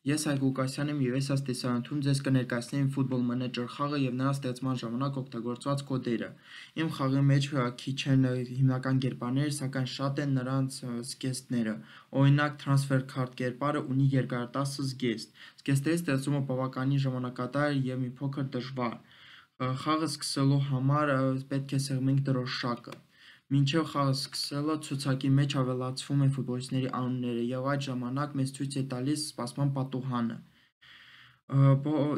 Ես Այգ Ղուկասյանն եմ և ես այս տեսանյութում ձեզ կներկայացնեմ Football Manager խաղը և նրա ստեղծման ժամանակ օգտագործված կոդերը։ Իմ խաղի մեջ քիչ են հիմնական կերպարները, սակայն շատ են նրանց զգեստները։ Օրինակ, Transfer Card կերպարը ունի երկարատեսը զգեստ։ Զգեստերի ստեղծումը բավականին ժամանակադար և մի փոքր դժվար։ Խաղը սկսելու համար պետք է սեղմենք դրոշակը։ Մինչև խաղը սկսելը ցուցակի մեջ ավելացվում են ֆուտբոլիստների անունները և այդ ժամանակ մեզ ցույց է տալիս սպասման պատուհանը։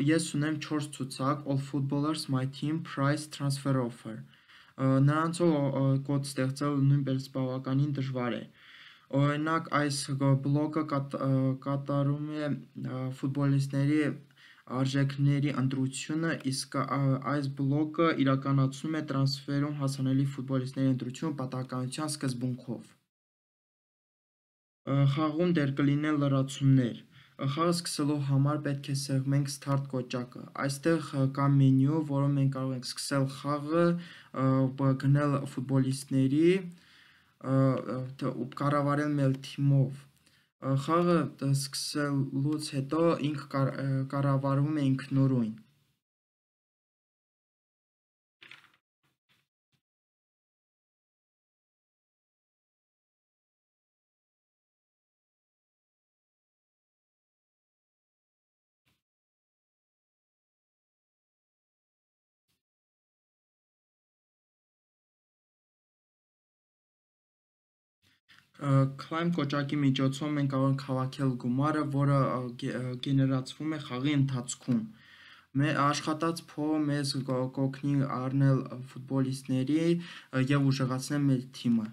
Ես ունեմ 4 ցուցակ՝ All Footballers, My Team, Price, Transfer Offer։ Նրանցով կոդ ստեղծելը նույնպես բավականին դժվար է։ Օրինակ, այս բլոկը կատարում է ֆուտբոլիստների արժեքների ընտրությունը, իսկ այս բլոկը իրականացնում է տրանսֆերում հասանելի ֆուտբոլիստների ընտրությունը պատահականության սկզբունքով։ Խաղում դեռ կլինեն լրացումներ։ Խաղը սկսելու համար պետք է սեղմենք Start կոճակը։ Այստեղ կա մենյու, որով մենք կարող ենք սկսել խաղը, գնել ֆուտբոլիստների, կառավարել մեր թիմով։ Խաղը սկսելուց հետո ինքը կառավարվում է ինքնուրույն։ Climb կոճակի միջոցով մենք կարող ենք հավաքել գումարը, որը գեներացվում է խաղի ընթացքում։ Աշխատած փողը մեզ կօգնի առնել ֆուտբոլիստների և ուժեղացնել մեր թիմը։